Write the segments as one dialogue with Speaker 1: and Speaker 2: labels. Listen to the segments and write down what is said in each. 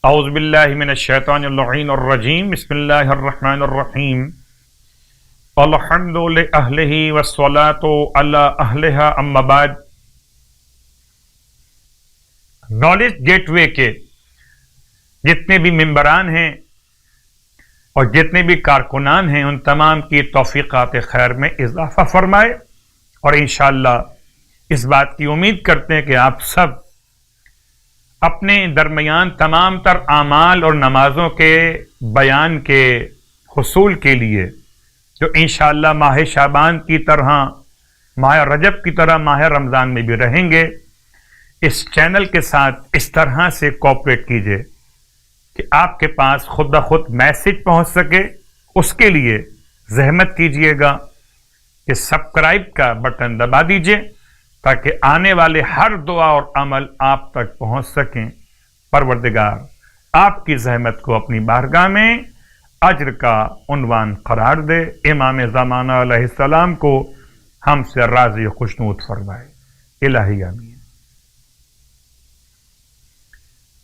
Speaker 1: اعوذ باللہ من الشیطان اللعین الرجیم بسم اللہ الرحمن الرحیم الحمد لأہلہ والصلاة علی اہلہا اما بعد۔ نالج گیٹ وے کے جتنے بھی ممبران ہیں اور جتنے بھی کارکنان ہیں ان تمام کی توفیقات خیر میں اضافہ فرمائے، اور انشاءاللہ اس بات کی امید کرتے ہیں کہ آپ سب اپنے درمیان تمام تر اعمال اور نمازوں کے بیان کے حصول کے لیے جو انشاءاللہ ماہ شعبان کی طرح ماہ رجب کی طرح ماہ رمضان میں بھی رہیں گے، اس چینل کے ساتھ اس طرح سے کوآپریٹ کیجئے کہ آپ کے پاس خود بخود میسج پہنچ سکے۔ اس کے لیے زحمت کیجئے گا کہ سبسکرائب کا بٹن دبا دیجئے تاکہ آنے والے ہر دعا اور عمل آپ تک پہنچ سکیں۔ پروردگار آپ کی زحمت کو اپنی بارگاہ میں اجر کا عنوان قرار دے، امام زمانہ علیہ السلام کو ہم سے راضی خوشنود فرمائے، الہی آمین۔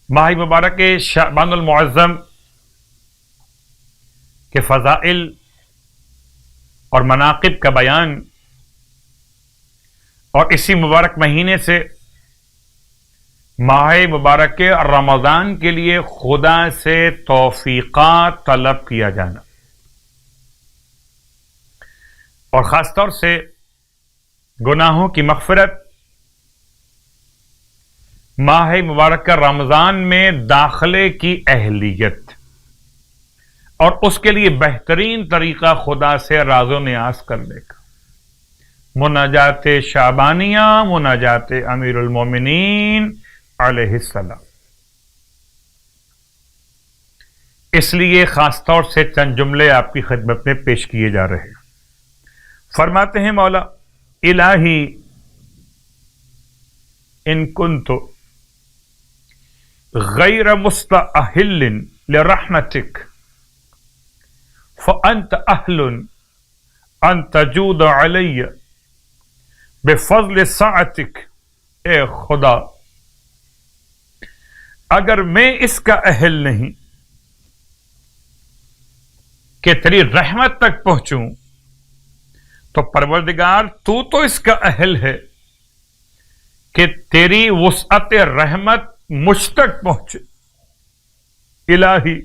Speaker 1: ماہ مبارک شعبان المعظم کے فضائل اور مناقب کا بیان، اور اسی مبارک مہینے سے ماہ مبارک رمضان کے لیے خدا سے توفیقات طلب کیا جانا، اور خاص طور سے گناہوں کی مغفرت، ماہ مبارک رمضان میں داخلے کی اہلیت، اور اس کے لیے بہترین طریقہ خدا سے راز و نیاز کرنے کا، مناجات شعبانیہ، مناجات امیر المومنین علیہ السلام۔ اس لیے خاص طور سے چند جملے آپ کی خدمت میں پیش کیے جا رہے ہیں۔ فرماتے ہیں مولا الہی ان کنت غیر مستأہل لرحمتک فانت اہل ان تجود علی بفضل سعتک۔ اے خدا، اگر میں اس کا اہل نہیں کہ تیری رحمت تک پہنچوں تو پروردگار تو اس کا اہل ہے کہ تیری وسعت رحمت مجھ تک پہنچے۔ الہی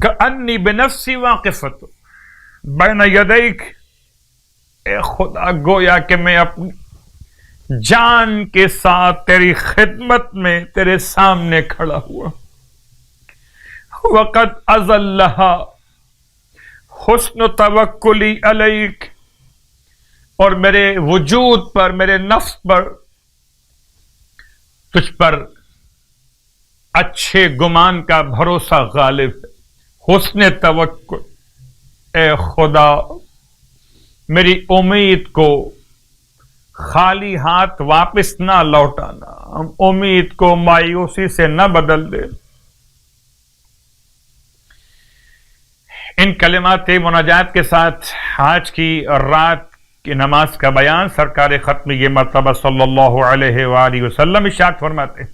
Speaker 1: کأنی بنفسی واقفت بین یدیک۔ اے خدا، گویا کہ میں اپنی جان کے ساتھ تیری خدمت میں تیرے سامنے کھڑا ہوا۔ وقد اذلھا حسن توکلی علیک، اور میرے وجود پر، میرے نفس پر، تجھ پر اچھے گمان کا بھروسہ غالب ہے۔ حسن توکل، اے خدا میری امید کو خالی ہاتھ واپس نہ لوٹانا، امید کو مایوسی سے نہ بدل دے۔ ان کلمات مناجات کے ساتھ آج کی رات کی نماز کا بیان سرکار ختم یہ مرتبہ صلی اللہ علیہ وآلہ وسلم ارشاد فرماتے ہیں،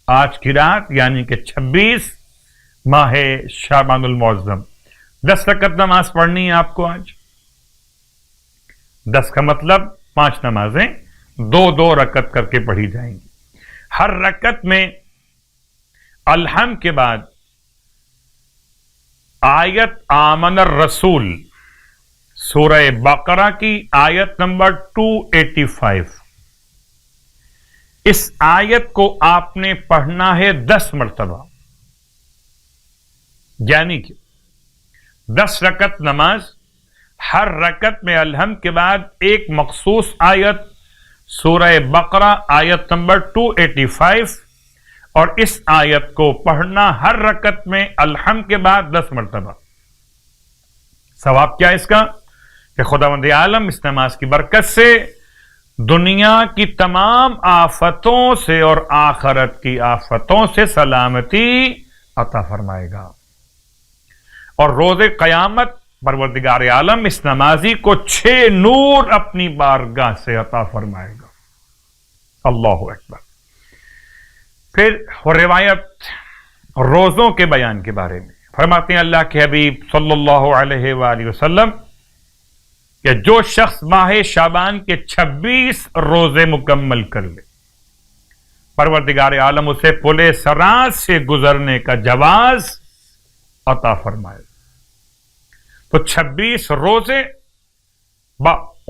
Speaker 1: آج کی رات یعنی کہ 26 ماہ شعبان المعظم 10 رکعت نماز پڑھنی ہے آپ کو۔ آج 10 کا مطلب 5 نمازیں 2 رکعت کر کے پڑھی جائیں گی۔ ہر رکعت میں الحمد کے بعد آیت آمن الرسول سورہ بقرہ کی آیت نمبر 285، اس آیت کو آپ نے پڑھنا ہے 10 مرتبہ، یعنی کہ 10 رکعت نماز، ہر رکعت میں الحمد کے بعد ایک مخصوص آیت سورہ بقرہ آیت نمبر 285، اور اس آیت کو پڑھنا ہر رکعت میں الحمد کے بعد 10 مرتبہ۔ ثواب کیا ہے اس کا کہ خداوند عالم اس نماز کی برکت سے دنیا کی تمام آفتوں سے اور آخرت کی آفتوں سے سلامتی عطا فرمائے گا، اور روز قیامت پروردگار عالم اس نمازی کو 6 نور اپنی بارگاہ سے عطا فرمائے گا۔ اللہ اکبر۔ پھر روایت روزوں کے بیان کے بارے میں فرماتے ہیں اللہ کے حبیب صلی اللہ علیہ وآلہ وسلم کہ جو شخص ماہ شعبان کے 26 روزے مکمل کر لے پروردگار عالم اسے پل صراط سے گزرنے کا جواز عطا فرمائے. تو 26 روزے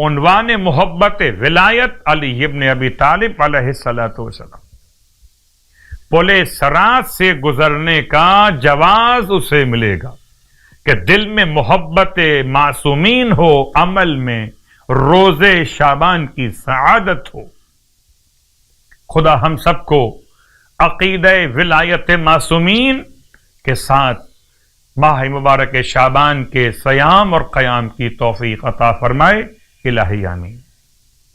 Speaker 1: عنوان محبت ولایت علی ابن ابی طالب علیہ الصلوۃ والسلام پل صراط سے گزرنے کا جواز اسے ملے گا کہ دل میں محبت معصومین ہو، عمل میں روزے شعبان کی سعادت ہو. خدا ہم سب کو عقیدہ ولایت معصومین کے ساتھ ماہ مبارک شعبان کے صیام اور قیام کی توفیق عطا فرمائے. الہی آمین.